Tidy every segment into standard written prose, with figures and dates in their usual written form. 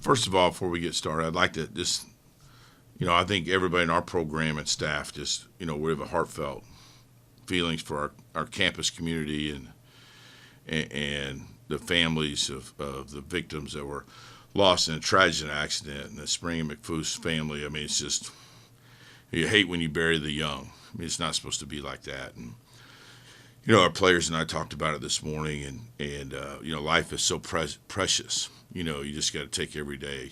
First of all, before we get started, I'd like to just, I think everybody in our program and staff just, we have a heartfelt feelings for our campus community and the families of the victims that were lost in a tragic accident, and the Spring and McFoose family. I mean, it's just, you hate when you bury the young. I mean, it's not supposed to be like that. And, our players and I talked about it this morning, and life is so precious. You just got to take every day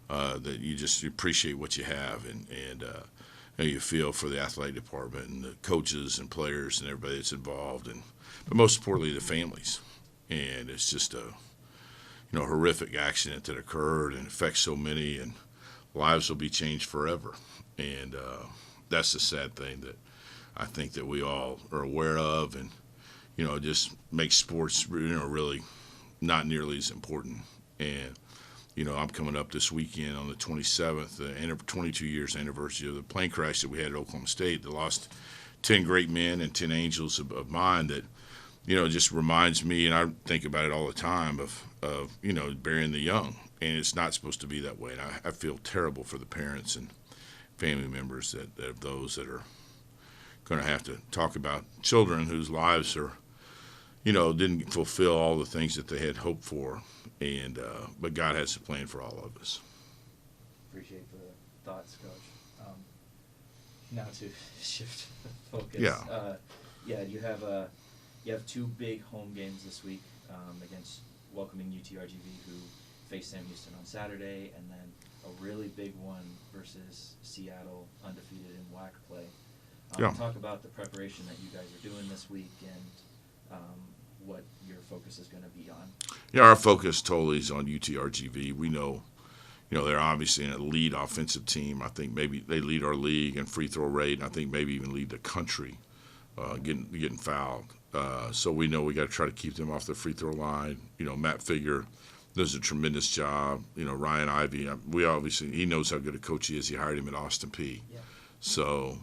that you just appreciate what you have, and you feel for the athletic department and the coaches and players and everybody that's involved, but most importantly, the families. And it's just a horrific accident that occurred and affects so many, and lives will be changed forever. And that's the sad thing that I think that we all are aware of, and it just makes sports really not nearly as important. And I'm coming up this weekend on the 27th, the 22 years anniversary of the plane crash that we had at Oklahoma State that lost 10 great men and 10 angels of mine. That just reminds me, and I think about it all the time, of burying the young, and it's not supposed to be that way. And I feel terrible for the parents and family members that of those that are going to have to talk about children whose lives are, didn't fulfill all the things that they had hoped for, and but God has a plan for all of us. Appreciate the thoughts, Coach. Now to shift focus. Yeah. You have two big home games this week against welcoming UTRGV, who face Sam Houston on Saturday, and then a really big one versus Seattle, undefeated in WAC play. Talk about the preparation that you guys are doing this week and what your focus is going to be on. Yeah, our focus totally is on UTRGV. We know, they're obviously an elite offensive team. I think maybe they lead our league in free throw rate, and I think maybe even lead the country getting fouled. So we know we got to try to keep them off the free throw line. Matt Figure does a tremendous job. Ryan Ivey, he knows how good a coach he is. He hired him at Austin Peay. Yeah. So,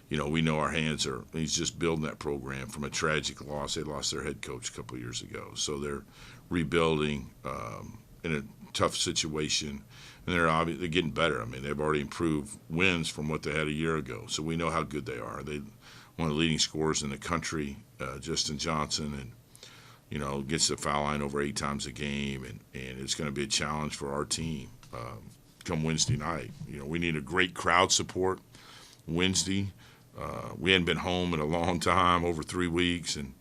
we know our hands are, he's just building that program from a tragic loss. They lost their head coach a couple of years ago. So they're rebuilding in a tough situation, and they're getting better. I mean, they've already improved wins from what they had a year ago. So we know how good they are. They one of the leading scorers in the country, Justin Johnson, and gets the foul line over 8 times a game, and it's going to be a challenge for our team come Wednesday night. We need a great crowd support Wednesday. We hadn't been home in a long time, over 3 weeks, and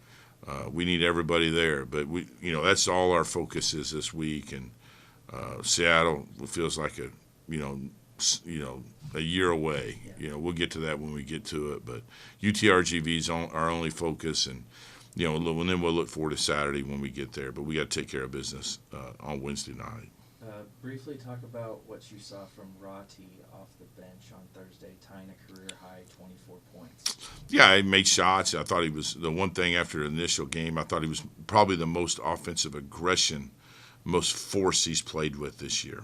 we need everybody there. But that's all our focus is this week. And Seattle feels like a year away. We'll get to that when we get to it. But UTRGV is our only focus, and and then we'll look forward to Saturday when we get there. But we got to take care of business on Wednesday night. Briefly talk about what you saw from Rati off the bench on Thursday, tying a career-high 24 points. Yeah, he made shots. I thought he was the one thing after the initial game. I thought he was probably the most offensive aggression, most force he's played with this year.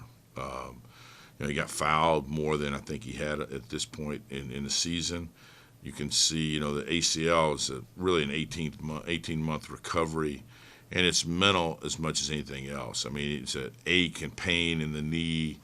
He got fouled more than I think he had at this point in the season. You can see, the ACL is really an 18-month recovery. And it's mental as much as anything else. I mean, it's an ache and pain in the knee.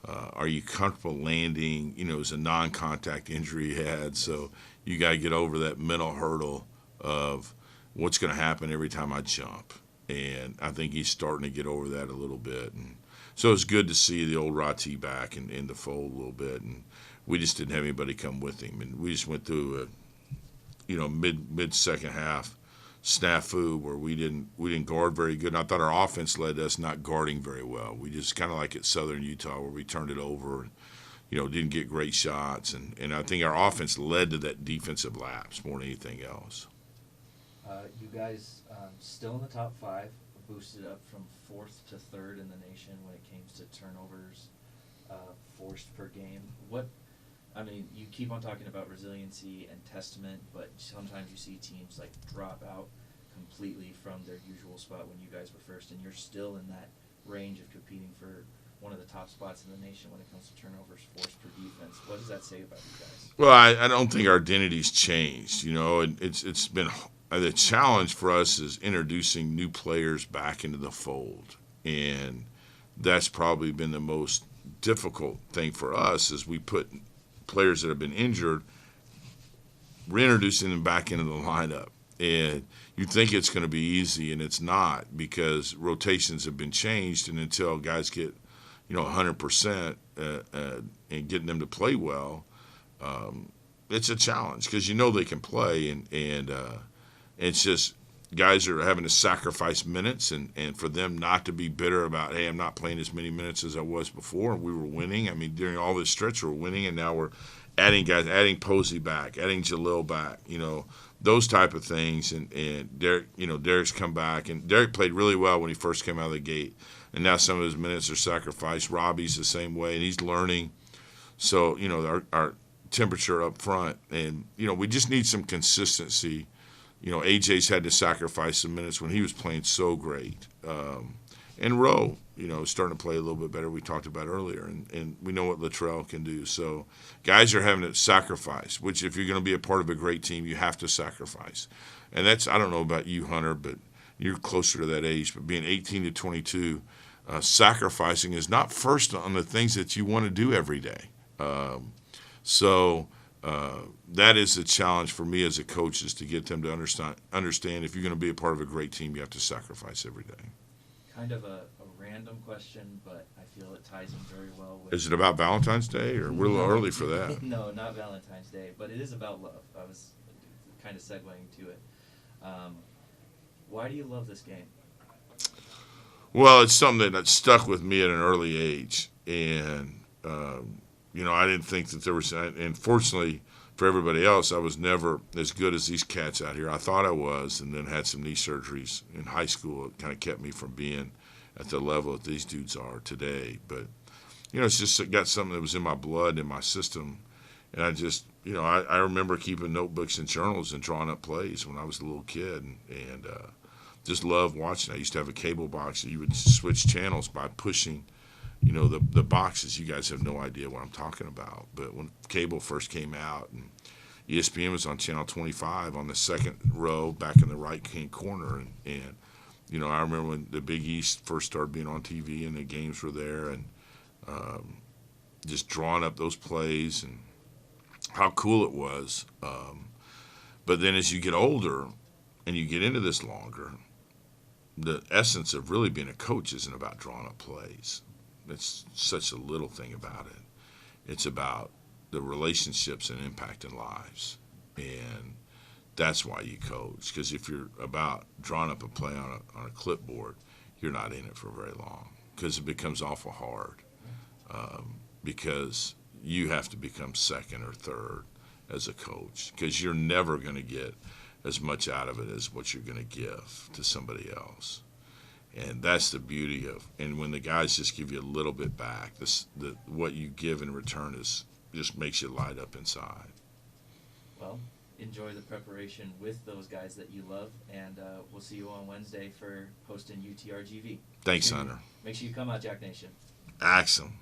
Are you comfortable landing? It was a non-contact injury he had. So you got to get over that mental hurdle of what's going to happen every time I jump. And I think he's starting to get over that a little bit. And so it's good to see the old Rati back in the fold a little bit. And we just didn't have anybody come with him. And we just went through a mid-second half snafu where we didn't guard very good. And I thought our offense led to us not guarding very well. We just kind of like at Southern Utah where we turned it over and, didn't get great shots. And I think our offense led to that defensive lapse more than anything else. You guys still in the top 5, boosted up from 4th to 3rd in the nation when it came to turnovers forced per game. You keep on talking about resiliency and testament, but sometimes you see teams drop out completely from their usual spot when you guys were first, and you're still in that range of competing for one of the top spots in the nation when it comes to turnovers forced per defense. What does that say about you guys? Well, I don't think our identity's changed. It's been the challenge for us is introducing new players back into the fold, and that's probably been the most difficult thing for us is we put players that have been injured, reintroducing them back into the lineup. And you think it's going to be easy, and it's not, because rotations have been changed, and until guys get, 100% and getting them to play well, it's a challenge because they can play, and it's just guys are having to sacrifice minutes, and for them not to be bitter about, hey, I'm not playing as many minutes as I was before. We were winning. I mean, during all this stretch, we're winning, and now we're adding guys, adding Posey back, adding Jalil back, those type of things. And Derek, Derek's come back, and Derek played really well when he first came out of the gate, and now some of his minutes are sacrificed. Robbie's the same way, and he's learning. So, our temperature up front, and, we just need some consistency. AJ's had to sacrifice some minutes when he was playing so great. And Rowe, starting to play a little bit better, we talked about earlier, and we know what Latrell can do. So guys are having to sacrifice, which if you're going to be a part of a great team, you have to sacrifice. And that's, I don't know about you, Hunter, but you're closer to that age, but being 18 to 22, sacrificing is not first on the things that you want to do every day. So that is a challenge for me as a coach, is to get them to understand if you're going to be a part of a great team, you have to sacrifice every day. Kind of a random question, but I feel it ties in very well with... Is it about Valentine's Day, or we're a little early for that? No, not Valentine's Day, but it is about love. I was kind of segueing to it. Why do you love this game? Well, it's something that stuck with me at an early age, and I didn't think that there was, and fortunately for everybody else, I was never as good as these cats out here. I thought I was, and then had some knee surgeries in high school. It kind of kept me from being at the level that these dudes are today. But, it's just got something that was in my blood, in my system. And I just, I remember keeping notebooks and journals and drawing up plays when I was a little kid, and just loved watching. I used to have a cable box that you would switch channels by pushing the boxes. You guys have no idea what I'm talking about. But when cable first came out, and ESPN was on channel 25 on the second row back in the right-hand corner, and I remember when the Big East first started being on TV and the games were there, and just drawing up those plays and how cool it was. But then as you get older and you get into this longer, the essence of really being a coach isn't about drawing up plays. It's such a little thing about it. It's about the relationships and impacting lives. And that's why you coach. Because if you're about drawing up a play on a clipboard, you're not in it for very long. Because it becomes awful hard. Because you have to become second or third as a coach. Because you're never going to get as much out of it as what you're going to give to somebody else. And that's the beauty of, and when the guys just give you a little bit back, what you give in return just makes you light up inside. Well, enjoy the preparation with those guys that you love, and we'll see you on Wednesday for hosting UTRGV. Thanks, Hunter. Make sure you come out, Jack Nation. Axum.